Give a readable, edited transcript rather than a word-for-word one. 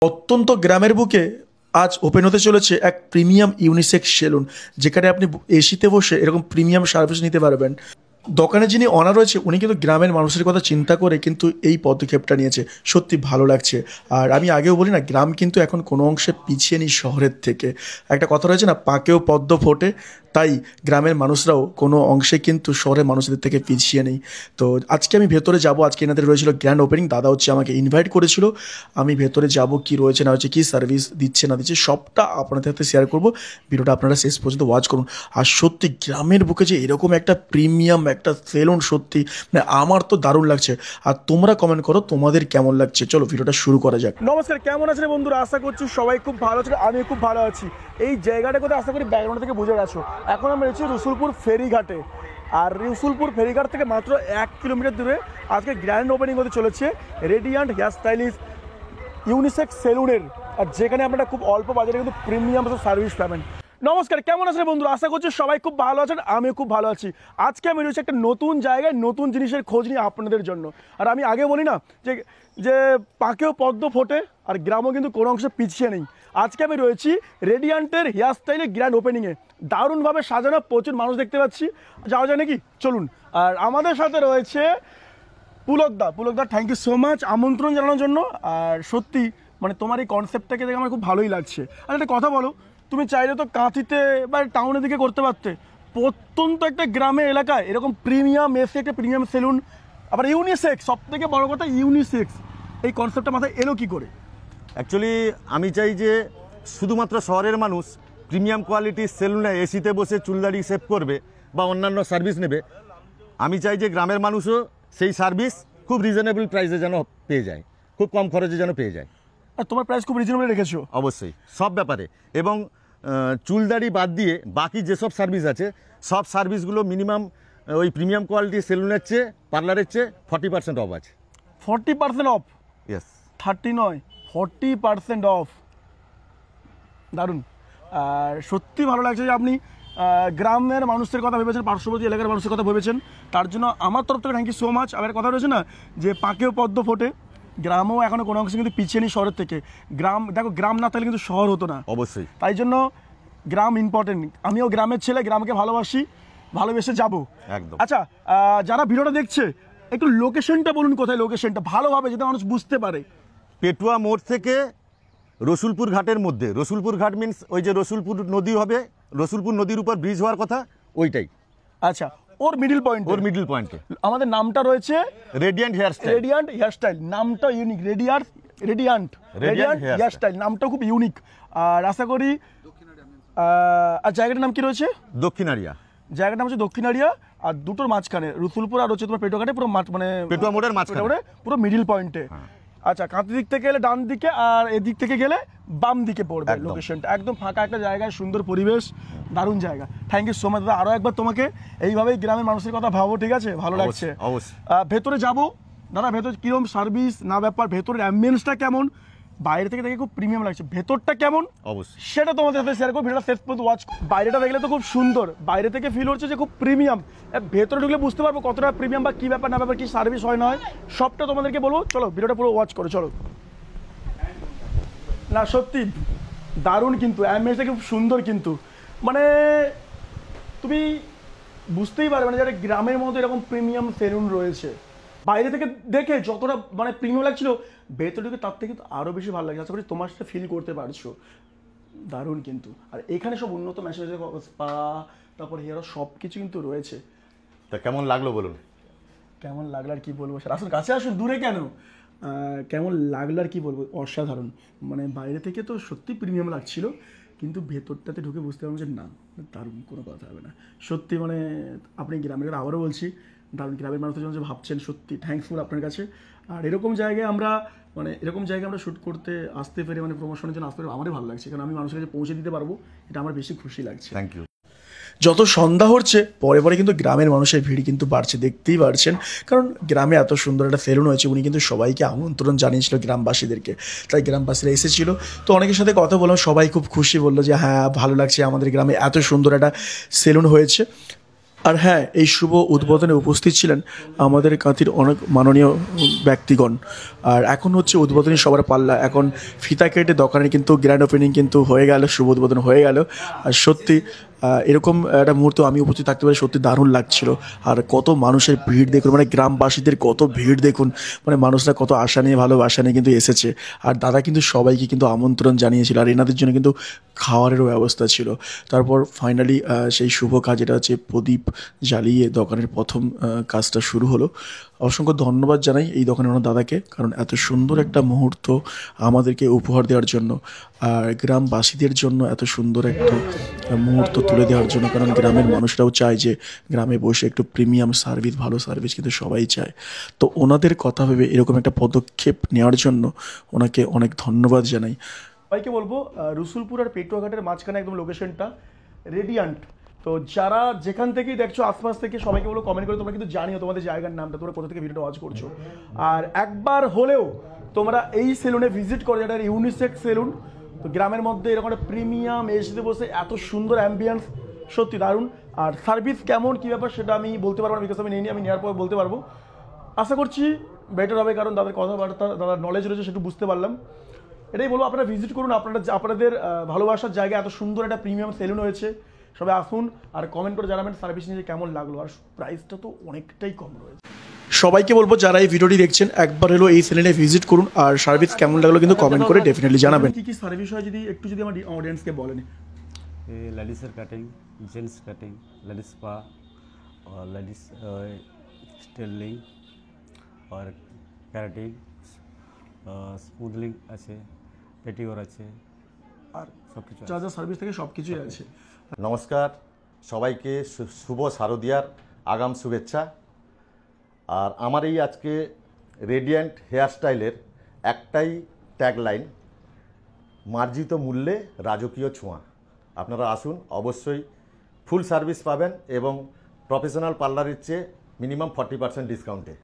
অত্যন্ত গ্রামের বুকে আজ ওপেন হতে চলেছে এক প্রিমিয়াম ইউনিসেক্স সেলুন, যেখানে আপনি এসিতে বসে এরকম প্রিমিয়াম সার্ভিস নিতে পারবেন। দোকানে যিনি অনার রয়েছে উনি কিন্তু গ্রামের মানুষের কথা চিন্তা করে কিন্তু এই পদক্ষেপটা নিয়েছে। সত্যি ভালো লাগছে। আর আমি আগেও বলি না, গ্রাম কিন্তু এখন কোনো অংশে পিছিয়ে নেই শহরের থেকে। একটা কথা রয়েছে না, পাকেও পদ্ম ফোটে, তাই গ্রামের মানুষরাও কোনো অংশে কিন্তু শহরের মানুষদের থেকে পিছিয়ে নেই। তো আজকে আমি ভেতরে যাব। আজকে এনাদের রয়েছিল গ্র্যান্ড ওপেনিং, দাদা হচ্ছে আমাকে ইনভাইট করেছিল। আমি ভেতরে যাব, কি রয়েছে না হচ্ছে, কী সার্ভিস দিচ্ছে না দিচ্ছে সবটা আপনাদের সাথে শেয়ার করব। ভিডিওটা আপনারা শেষ পর্যন্ত ওয়াচ করুন। আর সত্যি গ্রামের বুকে যে এরকম একটা প্রিমিয়াম একটা সেলুন, সত্যি মানে আমার তো দারুণ লাগছে। আর তোমরা কমেন্ট করো তোমাদের কেমন লাগছে। চলো ভিডিওটা শুরু করা যাক। নমস্কার, কেমন আছেন বন্ধুরা? আশা করছি সবাই খুব ভালো আছেন, আমি খুব ভালো আছি। এই জায়গাটা কোথায় আশা করি ব্যাকগ্রাউন্ড থেকে বুঝে গেছো। এখন আমরা রয়েছি রসুলপুর ফেরিঘাটে। আর রসুলপুর ফেরিঘাট থেকে মাত্র 1 কিলোমিটার দূরে আজকে গ্র্যান্ড ওপেনিং হতে চলেছে রেডিয়ান্ট হেয়ার স্টাইলিস্ট ইউনিসেক্স সেলুনের। আর যেখানে আপনারা খুব অল্প বাজারে কিন্তু প্রিমিয়াম সার্ভিস পাবেন। নমস্কার, কেমন আছেন বন্ধুরা? আশা করছি সবাই খুব ভালো আছেন, আমিও খুব ভালো আছি। আজকে আমি রয়েছি একটা নতুন জায়গায়, নতুন জিনিসের খোঁজ নিয়ে আপনাদের জন্য। আর আমি আগে বলি না যে যে পাকেও পদ্ম ফোটে, আর গ্রামও কিন্তু কোনো অংশে পিছিয়ে নেই। আজকে আমি রয়েছি রেডিয়ান্টের হেয়ার স্টাইলের গ্র্যান্ড ওপেনিংয়ে। দারুণভাবে সাজানো, প্রচুর মানুষ দেখতে পাচ্ছি। যাওয়া যায় নাকি? চলুন। আর আমাদের সাথে রয়েছে পুলকদা, থ্যাংক ইউ সো মাচ আমন্ত্রণ জানানোর জন্য। আর সত্যি মানে তোমার এই কনসেপ্টটাকে দেখে আমার খুব ভালোই লাগছে। আর একটা কথা বলো, তুমি চাইলে তো কাঁথিতে বা টাউনের দিকে করতে পারতে। প্রত্যন্ত একটা গ্রামে এলাকায় এরকম প্রিমিয়াম এসে একটা প্রিমিয়াম সেলুন, আবার ইউনিসেক্স, সব থেকে বড় কথা ইউনিসেক্স, এই কনসেপ্টটা মাথায় এলো কি করে? অ্যাকচুয়ালি আমি চাই যে শুধুমাত্র শহরের মানুষ প্রিমিয়াম কোয়ালিটির সেলুনে এসিতে বসে চুলদাড়ি সেভ করবে বা অন্যান্য সার্ভিস নেবে। আমি চাই যে গ্রামের মানুষও সেই সার্ভিস খুব রিজনেবল প্রাইসে যেন পেয়ে যায়, খুব কম খরচে যেন পেয়ে যায়। আর তোমার প্রাইস খুব রিজনেবল রেখেছো। অবশ্যই সব ব্যাপারে, এবং চুলদাড়ি বাদ দিয়ে বাকি যেসব সার্ভিস আছে সব সার্ভিসগুলো মিনিমাম ওই প্রিমিয়াম কোয়ালিটির সেলুনের চেয়ে, পার্লারের চেয়ে 40% অফ আছে। 40% অফ? ইয়েস, 30 নয়, 40% অফ। দারুণ। আর সত্যি ভালো লাগছে যে আপনি গ্রামের মানুষের কথা ভেবেছেন, পার্শ্ববর্তী এলাকার মানুষের কথা ভেবেছেন। তার জন্য আমার তরফ থেকে থ্যাংক ইউ সো মাচ। আবার কথা রয়েছে না যে পাকেও পদ্ম ফোটে, গ্রামও এখনও কোনো অংশে কিন্তু পিছিয়ে নেই শহরের থেকে। গ্রাম দেখো, গ্রাম না থাকলে কিন্তু শহর হতো না। অবশ্যই। তাই জন্য গ্রাম ইম্পর্টেন্ট। আমিও গ্রামের ছেলে, গ্রামকে ভালোবাসি, ভালোবেসে যাব। একদম। আচ্ছা, যারা ভিডিওটা দেখছে একটু লোকেশনটা বলুন, কোথায় লোকেশনটা ভালোভাবে যাতে মানুষ বুঝতে পারে। পেটুয়া মোড় থেকে রসুলপুর ঘাটের মধ্যে। রসুলপুর ঘাট মিন্স ওই যে রসুলপুর নদী হবে, রসুলপুর নদীর উপর ব্রিজ হওয়ার কথা, ওইটাই। আচ্ছা, ওর মিডল পয়েন্টে আমাদের নামটা রয়েছে রেডিয়ান্ট হেয়ার স্টাইল। নামটা ইউনিক, রেডিয়ান্ট হেয়ার স্টাইল, নামটা খুব ইউনিক। আর আশা করি আর জায়গাটার নাম কি রয়েছে? দক্ষিণারিয়া। জায়গাটার নাম হচ্ছে দক্ষিণারিয়া। আর দুটোর মাঝখানে রসুলপুর আর হচ্ছে তোমার পেটুয়াঘাটে, পুরো মানে পেটুয়া মোড়ের মাঝখানে, পুরো মিডল পয়েন্টে। আচ্ছা, কাঁথি দিক থেকে গেলে ডান দিকে, আর এদিক থেকে গেলে বাম দিকে পড়বে লোকেশনটা। একদম ফাঁকা একটা জায়গায়, সুন্দর পরিবেশ, দারুণ জায়গা। থ্যাংক ইউ সো মাচ দাদা। আরও একবার তোমাকে এইভাবেই গ্রামের মানুষের কথা ভাবো, ঠিক আছে? ভালো লাগছে। অবশ্যই। ভেতরে যাবো দাদা, ভেতরে কিরকম সার্ভিস না ব্যাপার, ভেতরের অ্যাম্বিয়েন্সটা কেমন, বাইরে থেকে দেখে খুব প্রিমিয়াম লাগছে, ভেতরটা কেমন অবশ্যই সেটা তোমাদের সাথে শেয়ার করবো। ভিডিওটা শেষ পর্যন্ত ওয়াচ। বাইরেটা দেখলে তো খুব সুন্দর, বাইরে থেকে ফিল হচ্ছে যে খুব প্রিমিয়াম। ভেতরে ঢুকলে বুঝতে পারবো কতটা প্রিমিয়াম বা কী ব্যাপার না ব্যাপার, কী সার্ভিস হয় না হয়, সবটা তোমাদেরকে বলবো। চলো ভিডিওটা পুরো ওয়াচ করো, চলো। না সত্যি দারুণ, কিন্তু অ্যাম্বিয়েন্সটা খুব সুন্দর। কিন্তু মানে তুমি বুঝতেই পারবে না যে গ্রামের মধ্যে এরকম প্রিমিয়াম সেলুন রয়েছে। বাইরে থেকে দেখে যতটা মানে প্রিমিয়াম লাগছিল, ভেতরে ঢুকে তার থেকে কিন্তু আরও বেশি ভালো লাগছে। আশা করি তোমার সাথে ফিল করতে পারছো। দারুণ কিন্তু। আর এখানে সব উন্নত মেশিন, স্পা, তারপর হেয়ার, সব কিছু কিন্তু রয়েছে। তা কেমন লাগলো বলুন? কেমন লাগলো আর কি বলবো স্যার, আসুন কাছে আসুন, দূরে কেন। কেমন লাগলো আর কি বলবো, অসাধারণ। মানে বাইরে থেকে তো সত্যি প্রিমিয়াম লাগছিল, কিন্তু ভেতরটাতে ঢুকে বুঝতে পারবো যে না, দারুণ, কোনো কথা হবে না। সত্যি মানে আপনি গ্রামের, আবারও বলছি, দারুণ। গ্রামের মানুষের জন্য যে ভাবছেন, সত্যি থ্যাঙ্কফুল আপনার কাছে। আর এরকম জায়গায় আমরা শ্যুট করতে আসতে পেরে, মানে প্রমোশনের জন্য আসতে পেরে আমারই ভালো লাগছে, কারণ আমি মানুষের কাছে পৌঁছে দিতে পারবো, এটা আমার বেশি খুশি লাগছে। Thank you. যত সন্ধ্যা হচ্ছে পরে পরে কিন্তু গ্রামের মানুষের ভিড় কিন্তু বাড়ছে, দেখতেই পারছেন। কারণ গ্রামে এত সুন্দর একটা সেলুন হয়েছে, উনি কিন্তু সবাইকে আমন্ত্রণ জানিয়েছিল গ্রামবাসীদেরকে, তাই গ্রামবাসীরা এসেছিল। তো অনেকের সাথে কথা বললাম, সবাই খুব খুশি, বললো যে হ্যাঁ ভালো লাগছে, আমাদের গ্রামে এত সুন্দর একটা সেলুন হয়েছে। আর হ্যাঁ, এই শুভ উদ্বোধনে উপস্থিত ছিলেন আমাদের কাঁথির অনেক মাননীয় ব্যক্তিগণ। আর এখন হচ্ছে উদ্বোধনী সবার পাল্লা, এখন ফিতা কেটে দোকানের কিন্তু গ্র্যান্ড ওপেনিং কিন্তু হয়ে গেল, শুভ উদ্বোধন হয়ে গেল। আর সত্যি এরকম একটা মুহূর্ত আমি উপস্থিত থাকতে পারি, সত্যি দারুণ লাগছিল। আর কত মানুষের ভিড় দেখুন, মানে গ্রামবাসীদের কত ভিড় দেখুন, মানে মানুষরা কত আশা নিয়ে ভালোবাসা নিয়ে কিন্তু এসেছে। আর দাদা কিন্তু সবাইকে কিন্তু আমন্ত্রণ জানিয়েছিল, আর এনাদের জন্য কিন্তু খাওয়ারেরও ব্যবস্থা ছিল। তারপর ফাইনালি সেই শুভ কাজ, যেটা হচ্ছে প্রদীপ জ্বালিয়ে দোকানের প্রথম কাজটা শুরু হলো। অসংখ্য ধন্যবাদ জানাই এই দোকানের ওনার দাদাকে, কারণ এত সুন্দর একটা মুহূর্ত আমাদেরকে উপহার দেওয়ার জন্য, আর গ্রামবাসীদের জন্য এত সুন্দর একটা মুহূর্ত তুলে দেওয়ার জন্য। কারণ গ্রামের মানুষরাও চায় যে গ্রামে বসে একটু প্রিমিয়াম সার্ভিস, ভালো সার্ভিস কিন্তু সবাই চায়। তো ওনাদের কথা ভেবে এরকম একটা পদক্ষেপ নেওয়ার জন্য ওনাকে অনেক ধন্যবাদ জানাই। সবাইকে বলবো রসুলপুর আর পেটুয়াঘাটের মাঝখানে একদম লোকেশনটা রেডিয়ান্ট। তো যারা যেখান থেকেই দেখছো আশপাশ থেকে, সবাইকে বলো কমেন্ট করে তোমরা কিন্তু জানিও তোমাদের জায়গার নামটা, তোমরা কোথা থেকে ভিডিওটা ওয়াচ করছো। আর একবার হলেও তোমরা এই সেলুনে ভিজিট করো, যেটা ইউনিসেক্স সেলুন। তো গ্রামের মধ্যে এরকম একটা প্রিমিয়াম এসিতে বসে এত সুন্দর অ্যাম্বিয়েন্স, সত্যি দারুণ। আর সার্ভিস কেমন কী ব্যাপার সেটা আমি বলতে পারবো না, বিকজ আমি নিইনি, আমি নেওয়ার পর বলতে পারবো। আশা করছি বেটার হবে, কারণ তাদের কথাবার্তা, তাদের নলেজ রয়েছে, সেটু বুঝতে পারলাম। এটাই বলবো, আপনারা ভিজিট করুন, আপনাদের ভালোবাসার জায়গা, এত সুন্দর একটা প্রিমিয়াম সেলুন হয়েছে। সবাই আসুন আর কমেন্ট করে জানাবেন সার্ভিস নিয়ে কেমন লাগলো। আর প্রাইসটা তো অনেকটাই কম রয়েছে। সবাইকে বলবো যারা এই ভিডিওটি দেখছেন একবার হলো এই সেলুনে ভিজিট করুন, আর সার্ভিস কেমন লাগলো কিন্তু কমেন্ট করে ডেফিনেটলি জানাবেন। কি কি সার্ভিস হয় যদি আমার অডিয়েন্সকে বলেন। Ladies cutting, gents cutting, ladies spa और लेडीज़ स्टाइलिंग और कैरेटिन, स्मूथलिंग আছে, পেটিওর আছে, আর সব কিছু যা যা সার্ভিস থেকে সব কিছুই আছে। নমস্কার সবাইকে, শুভ শারদিয়ার আগাম শুভেচ্ছা। আর আমার এই আজকে রেডিয়েন্ট হেয়ারস্টাইলের একটাই ট্যাগলাইন, মার্জিত মূল্যে রাজকীয় ছোঁয়া। আপনারা আসুন, অবশ্যই ফুল সার্ভিস পাবেন এবং প্রফেশনাল পার্লারের চেয়ে মিনিমাম 40% ডিসকাউন্টে।